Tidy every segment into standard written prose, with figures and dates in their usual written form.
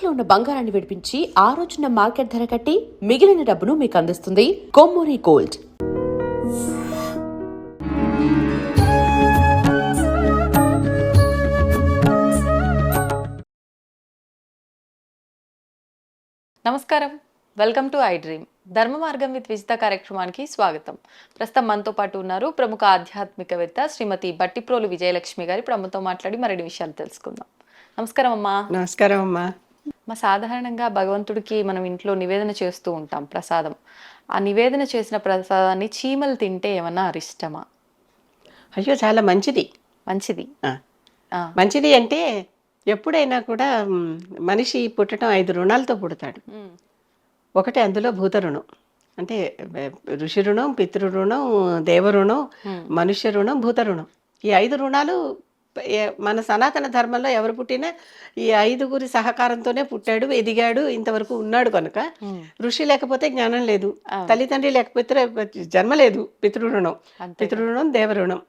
తాకట్లో ఉన్న బంగారాన్ని విడిపించి ఆ రోజున మార్కెట్ ధర కట్టి మిగిలిన డబ్బును మీకు అందిస్తుంది కొమ్మూరి గోల్డ్. నమస్కారం, వెల్కమ్ టు ఐ డ్రీమ్. ధర్మ మార్గం విత్ విజిత కార్యక్రమానికి స్వాగతం. ప్రస్తుతం మనతో పాటు ఉన్నారు ప్రముఖ ఆధ్యాత్మికవేత్త శ్రీమతి బట్టిప్రోలు విజయలక్ష్మి గారు. ఇప్పుడు అమ్మతో మాట్లాడి మరిన్ని విషయాలు తెలుసుకుందాం. నమస్కారం అమ్మా. నమస్కారం అమ్మా. సాధారణంగా భగవంతుడికి మనం ఇంట్లో నివేదన చేస్తూ ఉంటాం ప్రసాదం. ఆ నివేదన చేసిన ప్రసాదాన్ని చీమలు తింటే ఏమన్నా అరిష్టమా? అయ్యో, చాలా మంచిది. మంచిది మంచిది అంటే ఎప్పుడైనా కూడా మనిషి పుట్టడం 5 రుణాలతో పుడతాడు. ఒకటి అందులో భూత రుణం, అంటే ఋషి రుణం, పితృ రుణం, దేవ రుణం, మనుష్య రుణం, భూత రుణం. ఈ 5 రుణాలు మన సనాతన ధర్మంలో ఎవరు పుట్టినా ఈ 5గురి సహకారంతోనే పుట్టాడు, ఎదిగాడు, ఇంతవరకు ఉన్నాడు. కనుక ఋషి లేకపోతే జ్ఞానం లేదు, తల్లిదండ్రి లేకపోతే జన్మ లేదు. పితృరుణం, పితృరుణం, దేవరుణం.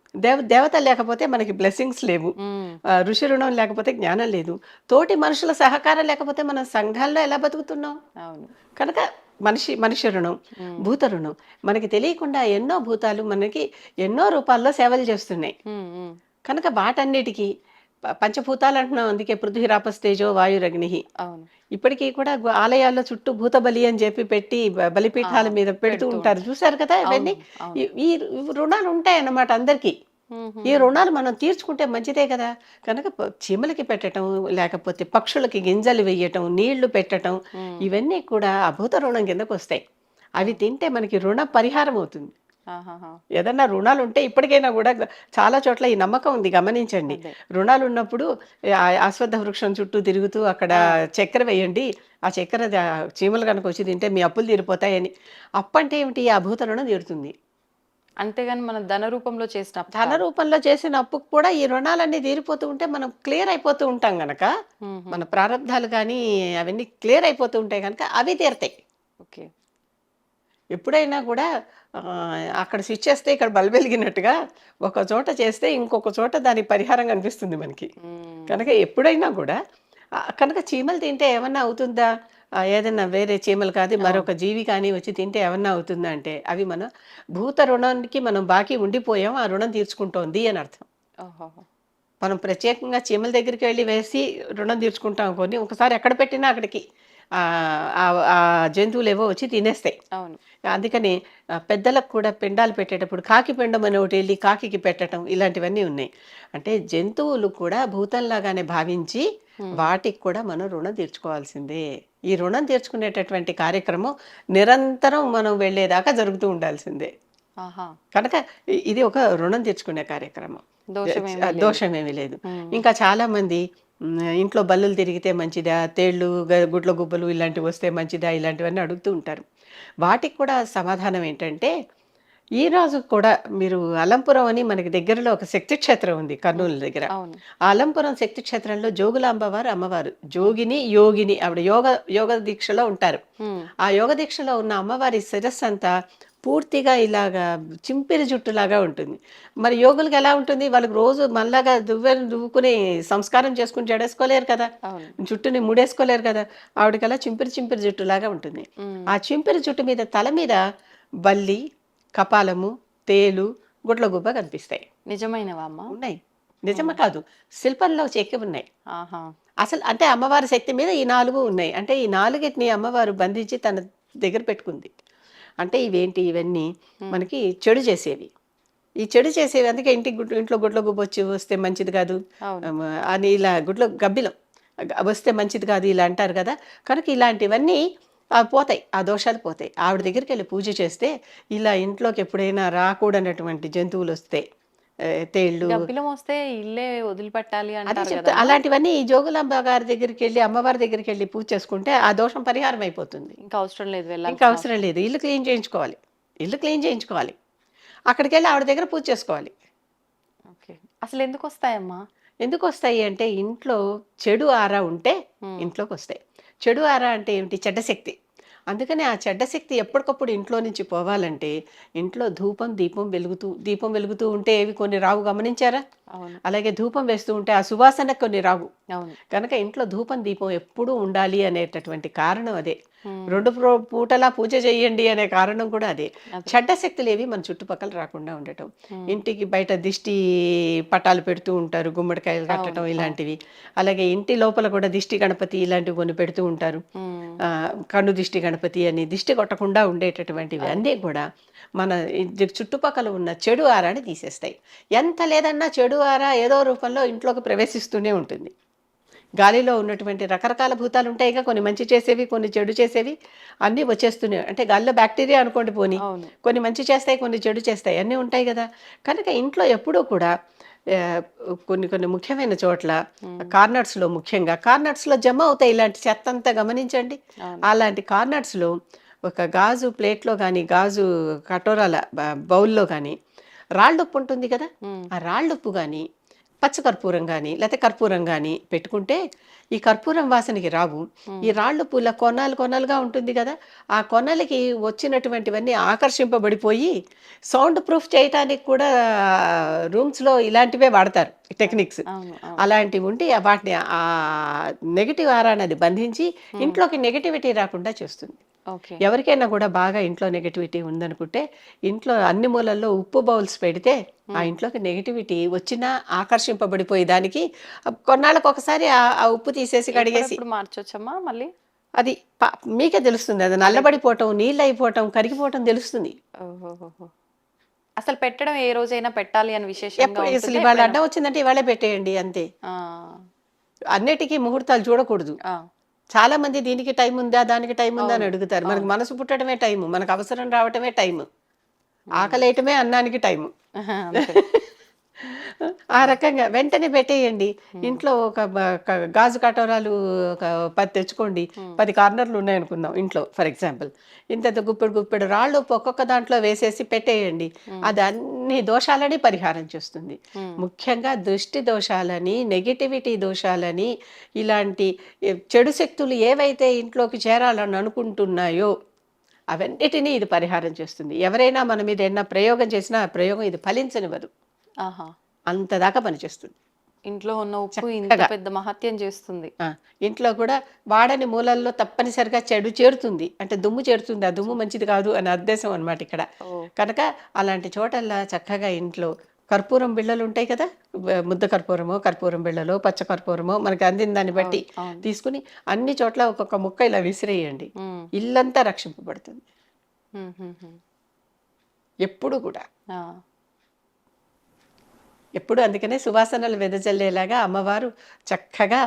దేవత లేకపోతే మనకి బ్లెస్సింగ్స్ లేవు. ఋషి రుణం లేకపోతే జ్ఞానం లేదు. తోటి మనుషుల సహకారం లేకపోతే మనం సంఘాల్లో ఎలా బతుకుతున్నాం? కనుక మనిషి రుణం, భూత రుణం. మనకి తెలియకుండా ఎన్నో భూతాలు మనకి ఎన్నో రూపాల్లో సేవలు చేస్తున్నాయి. కనుక వాటన్నిటికీ పంచభూతాలు అంటున్నాం. అందుకే పృథ్వీరాపస్తేజో వాయురగ్ని. ఇప్పటికీ కూడా ఆలయాల్లో చుట్టూ భూత బలి అని చెప్పి పెట్టి బలిపీఠాల మీద పెడుతూ ఉంటారు, చూసారు కదా. ఇవన్నీ ఈ రుణాలు ఉంటాయన్నమాట అందరికీ. ఈ రుణాలు మనం తీర్చుకుంటే మంచిదే కదా. కనుక చీమలకి పెట్టడం, లేకపోతే పక్షులకి గింజలు వేయటం, నీళ్లు పెట్టడం, ఇవన్నీ కూడా అభూత రుణం కిందకు వస్తాయి. అవి తింటే మనకి రుణ పరిహారం అవుతుంది. ఏదన్నా రుణాలు ఉంటే ఇప్పటికైనా కూడా చాలా చోట్ల ఈ నమ్మకం ఉంది, గమనించండి. రుణాలు ఉన్నప్పుడు అశ్వత్థ వృక్షం చుట్టూ తిరుగుతూ అక్కడ చక్కెర వేయండి, ఆ చక్కెర చీమలు కనుక వచ్చి తింటే మీ అప్పులు తీరిపోతాయని. అప్పు అంటే ఏమిటి? ఆ భూత రుణం తీరుతుంది. అంతేగాని మనం ధన రూపంలో చేసిన అప్పుకు కూడా ఈ రుణాలన్నీ తీరిపోతూ ఉంటే మనం క్లియర్ అయిపోతూ ఉంటాం గనక, మన ప్రారంధాలు కానీ అవన్నీ క్లియర్ అయిపోతూ ఉంటాయి కనుక అవి తీరతాయి. ఓకే. ఎప్పుడైనా కూడా అక్కడ స్విచ్ చేస్తే ఇక్కడ బల్బ్ వెలిగినట్టుగా ఒక చోట చేస్తే ఇంకొక చోట దాని పరిహారం కనిపిస్తుంది మనకి. కనుక ఎప్పుడైనా కూడా కనుక చీమలు తింటే ఏమన్నా అవుతుందా? ఏదన్నా వేరే చీమలు కాదు మరొక జీవి కానీ వచ్చి తింటే ఏమన్నా అవుతుందా అంటే, అవి మన భూత రుణానికి మనం బాకీ ఉండిపోయాం, ఆ రుణం తీర్చుకుంటోంది అని అర్థం. మనం ప్రత్యేకంగా చీమల దగ్గరికి వెళ్ళి వేసి రుణం తీర్చుకుంటాం కొన్ని, ఒకసారి ఎక్కడ పెట్టినా అక్కడికి ఆ జంతువులు ఏవో వచ్చి తినేస్తాయి. అందుకని పెద్దలకు కూడా పిండాలు పెట్టేటప్పుడు కాకి పిండం అని ఒకటి వెళ్ళి కాకి పెట్టడం, ఇలాంటివన్నీ ఉన్నాయి. అంటే జంతువులు కూడా భూతంలాగానే భావించి వాటికి కూడా మనం రుణం తీర్చుకోవాల్సిందే. ఈ రుణం తీర్చుకునేటటువంటి కార్యక్రమం నిరంతరం మనం వెళ్ళేదాకా జరుగుతూ ఉండాల్సిందే. కనుక ఇది ఒక రుణం తీర్చుకునే కార్యక్రమం, దోషమేమీ లేదు. ఇంకా చాలా మంది ఇంట్లో బల్లులు తిరిగితే మంచిదా, తేళ్ళు, గుడ్ల గుబ్బలు ఇలాంటివి వస్తే మంచిదా, ఇలాంటివన్నీ అడుగుతూ ఉంటారు. వాటికి కూడా సమాధానం ఏంటంటే, ఈ రోజు కూడా మీరు అలంపురం అని మనకి దగ్గరలో ఒక శక్తి క్షేత్రం ఉంది కర్నూలు దగ్గర. ఆ అలంపురం శక్తి క్షేత్రంలో జోగులాంబవారు అమ్మవారు, జోగిని యోగిని, ఆవిడ యోగ దీక్షలో ఉంటారు. ఆ యోగ దీక్షలో ఉన్న అమ్మవారి శిరస్సు అంతా పూర్తిగా ఇలాగా చింపిరి జుట్టులాగా ఉంటుంది. మరి యోగులకు ఎలా ఉంటుంది? వాళ్ళకి రోజు మళ్ళాగా దువ్వుకుని సంస్కారం చేసుకుని జడేసుకోలేరు కదా, జుట్టుని ముడేసుకోలేరు కదా. ఆవిడకలా చింపిరి జుట్టులాగా ఉంటుంది. ఆ చింపిరి జుట్టు మీద తల మీద బల్లి, కపాలము, తేలు, గుడ్లగుబ్బ కనిపిస్తాయి. నిజమైనవా అమ్మా? ఉన్నాయి. నిజమే కాదు, శిల్పంలో చెక్కి ఉన్నాయి. అసలు అంటే అమ్మవారి శక్తి మీద ఈ 4 ఉన్నాయి. అంటే ఈ 4టిని అమ్మవారు బంధించి తన దగ్గర పెట్టుకుంది. అంటే ఇవన్నీ మనకి చెడు చేసేవి. ఈ చెడు చేసేవి అందుకే ఇంట్లో గుడ్ల గుబ్బ వస్తే మంచిది కాదు అని, ఇలా గబ్బిలం వస్తే మంచిది కాదు ఇలా అంటారు కదా. కనుక ఇలాంటివన్నీ పోతాయి, ఆ దోషాలు పోతాయి. ఆవిడ దగ్గరికి వెళ్ళి పూజ చేస్తే ఇలా ఇంట్లోకి ఎప్పుడైనా రాకూడనటువంటి జంతువులు వస్తే, తేళ్ళు వస్తే ఇల్లే వదిలిపెట్టాలి అదే చెప్తా. అలాంటివన్నీ ఈ జోగులాంబ గారి దగ్గరికి వెళ్ళి, అమ్మవారి దగ్గరికి వెళ్ళి పూజ చేసుకుంటే ఆ దోషం పరిహారం అయిపోతుంది. ఇంకా అవసరం లేదు. ఇల్లు క్లీన్ చేయించుకోవాలి. అక్కడికి వెళ్ళి ఆవిడ దగ్గర పూజ చేసుకోవాలి. అసలు ఎందుకు వస్తాయమ్మా? ఎందుకు వస్తాయి అంటే, ఇంట్లో చెడు ఆరా ఉంటే ఇంట్లోకి వస్తాయి. చెడు ఆరా అంటే ఏమిటి? చెడ్డ శక్తి. అందుకని ఆ చెడ్డ శక్తి ఎప్పటికప్పుడు ఇంట్లో నుంచి పోవాలంటే ఇంట్లో దీపం వెలుగుతూ ఉంటే ఏవి కొన్ని రావు, గమనించారా? అవును. అలాగే ధూపం వేస్తూ ఉంటే ఆ సువాసన కొన్ని రావు. అవును. కనుక ఇంట్లో దీపం ఎప్పుడూ ఉండాలి అనేటటువంటి కారణం అదే. ఉమ్. 2 పూటలా పూజ చేయండి అనే కారణం కూడా అదే. అదే. చెడ్డ శక్తులు ఏవి మన చుట్టుపక్కల రాకుండా ఉండటం. ఉమ్. ఇంటికి బయట దిష్టి పటాలు పెడుతూ ఉంటారు, గుమ్మడికాయలు కట్టడం అవును. ఇలాంటివి. అలాగే ఇంటి లోపల కూడా దిష్టి గణపతి ఇలాంటివి కొన్ని పెడుతూ ఉంటారు. ఉమ్. కన్ను దిష్టి గణపతి అని దిష్టి కొట్టకుండా ఉండేటటువంటివి అన్నీ కూడా మన చుట్టుపక్కల ఉన్న చెడు ఆరాని తీసేస్తాయి. ఎంత లేదన్నా చెడు ఆరా ఏదో రూపంలో ఇంట్లోకి ప్రవేశిస్తూనే ఉంటుంది. గాలిలో ఉన్నటువంటి రకరకాల భూతాలు ఉంటాయిగా, కొన్ని మంచి చేసేవి, కొన్ని చెడు చేసేవి అన్నీ వచ్చేస్తూనే, అంటే గాలిలో బ్యాక్టీరియా అనుకోండి పోని, అవును. కొన్ని మంచి చేస్తాయి, కొన్ని చెడు చేస్తాయి, అన్నీ ఉంటాయి కదా. కనుక ఇంట్లో ఎప్పుడూ కూడా ఆ, కొన్ని కొన్ని ముఖ్యమైన చోట్ల కార్నర్స్లో, ముఖ్యంగా కార్నర్స్లో జమ అవుతాయి ఇలాంటి చెత్త అంతా, గమనించండి. అవును. అలాంటి కార్నర్స్లో ఒక గాజు ప్లేట్లో కానీ, గాజు కటోరాల బౌల్లో కానీ రాళ్ళుప్పు ఉంటుంది కదా, ఉమ్. ఆ రాళ్ళుప్పు కానీ, పచ్చకర్పూరం కానీ, లేకపోతే కర్పూరం కానీ పెట్టుకుంటే ఈ కర్పూరం వాసనకి రావు. ఈ రాళ్ళు పూల కొనాలు కొనాలుగా ఉంటుంది కదా, ఆ కొనలకి వచ్చినటువంటివన్నీ ఆకర్షింపబడిపోయి సౌండ్ ప్రూఫ్ చేయటానికి కూడా రూమ్స్లో ఇలాంటివే వాడతారు టెక్నిక్స్. అవును. అవును. అలాంటివి ఉండి వాటిని ఆ నెగిటివ్ ఆరానది బంధించి ఇంట్లోకి నెగిటివిటీ రాకుండా చేస్తుంది. ఓకే. ఎవరికైనా కూడా బాగా ఇంట్లో నెగటివిటీ ఉందనుకుంటే ఇంట్లో అన్ని మూలల్లో ఉప్పు బౌల్స్ పెడితే ఆ ఇంట్లోకి నెగటివిటీ వచ్చినా ఆకర్షింపబడిపోయి దానికి కొన్నాళ్ళకి ఒకసారి ఆ ఉప్పు తీసేసి కడిగేసి, ఇప్పుడు మార్చొచ్చమ్మా మళ్ళీ? అది మీకే తెలుస్తుంది, అది నల్లబడిపోవటం, నీళ్ళు అయిపోవటం, కరిగిపోవటం తెలుస్తుంది. ఓహోహోహో. అసలు పెట్టడం ఏ రోజైనా పెట్టాలి అని విశేషంగా ఎప్పుడు అసలు ఉంటుందా? ఇవాళ ఎప్పుడైనా? అడ్డం వచ్చిందంటే ఇవాళే పెట్టేయండి అంతే. ఆ. అన్నిటికీ ముహూర్తాలు చూడకూడదు. ఆ. చాలా మంది దీనికి టైం ఉందా, దానికి టైం ఉందా అని అవును. అడుగుతారు. మనకు అవును. మనసు పుట్టడమే టైము, మనకు అవసరం రావటమే టైము, ఆకలేయటమే అన్నానికి టైము. అంతే. ఆ రకంగా వెంటనే పెట్టేయండి. ఇంట్లో ఒక గాజు కటోరాలు ఒక 10 తెచ్చుకోండి. 10 కార్నర్లు ఉన్నాయనుకుందాం ఇంట్లో, ఫర్ ఎగ్జాంపుల్. ఇంత గుప్పెడు రాళ్ళు ఒక్కొక్క దాంట్లో వేసేసి పెట్టేయండి. అది అన్ని దోషాలని పరిహారం చేస్తుంది. ముఖ్యంగా దృష్టి దోషాలని, నెగిటివిటీ దోషాలని, ఇలాంటి చెడు శక్తులు ఏవైతే ఇంట్లోకి చేరాలని అనుకుంటున్నాయో అవన్నిటినీ ఇది పరిహారం చేస్తుంది. ఎవరైనా మన మీద ఏదైనా ప్రయోగం చేసినా ఆ ప్రయోగం ఇది ఫలించనివ్వదు. ఆహా. అంతదాకా పనిచేస్తుంది. ఇంట్లో ఉన్న ఉప్పు ఇంత చక్కగా పెద్ద మహత్యం చేస్తుంది. ఇంట్లో కూడా వాడని మూలల్లో తప్పనిసరిగా చెడు చేరుతుంది, అంటే దుమ్ము చేరుతుంది. ఆ దుమ్ము మంచిది కాదు అనే ఉద్దేశం అనమాట ఇక్కడ. ఓ. కనుక అలాంటి చోటల్లా చక్కగా ఇంట్లో కర్పూరం బిళ్ళలు ఉంటాయి కదా, ముద్ద కర్పూరమో, కర్పూరం బిళ్ళలో, పచ్చ కర్పూరమో మనకి అందిన దాన్ని బట్టి అవును. తీసుకుని అన్ని చోట్ల ఒక్కొక్క ముక్క ఇలా విసిరేయండి. ఉమ్. ఇల్లంతా రక్షింపబడుతుంది ఉమ్. ఉమ్. ఉమ్. ఎప్పుడు కూడా. ఆ. ఎప్పుడు అందుకనే సువాసనలు వెదజల్లేలాగా అమ్మవారు చక్కగా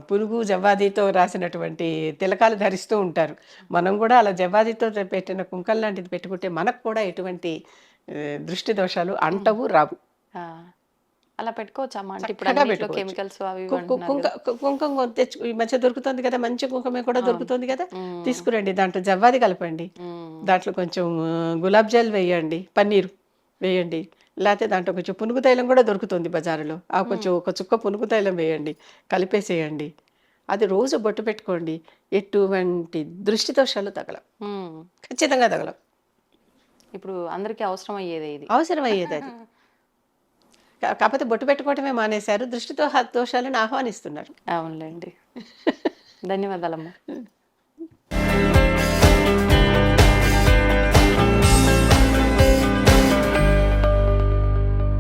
పులుగు జవ్వాదితో రాసినటువంటి తిలకాలు ధరిస్తూ ఉంటారు. మనం కూడా అలా జవ్వాదితో పెట్టిన కుంకం లాంటిది పెట్టుకుంటే మనకు కూడా ఎటువంటి దృష్టి దోషాలు అంటవు, రావు. ఆ. అలా పెట్టుకోవచ్చమ్మా? అంటే ఇప్పుడు చక్కగా అన్నిట్లో పెట్టుకోవచ్చు. కెమికల్స్ అవి ఇవి అంటున్నారు కదా. కుంకం తెచ్చు ఈ మధ్య దొరుకుతుంది కదా, మంచి కుంకమే కూడా దొరుకుతుంది కదా, ఉమ్. తీసుకురండి. దాంట్లో జవ్వాది కలపండి, ఉమ్. దాంట్లో కొంచెం గులాబ్ జాల్ వేయండి, పన్నీరు వేయండి, లేకపోతే దాంట్లో కొంచెం పునుగు తైలం కూడా దొరుకుతుంది బజారులో, ఆ కొంచెం ఒక చుక్క పునుగు తైలం వేయండి, కలిపేసేయండి. అది రోజు బొట్టు పెట్టుకోండి. ఎటువంటి దృష్టి దోషాలు తగలవు, ఉమ్. ఖచ్చితంగా తగలవు. ఇప్పుడు అందరికీ అవసరం అయ్యేదే ఇది. అవసరం అయ్యేది అది. కాకపోతే బొట్టు పెట్టుకోవటమే మానేశారు, దృష్టి దోషాలను ఆహ్వానిస్తున్నారు. అవునులేండి. ధన్యవాదాలమ్మా.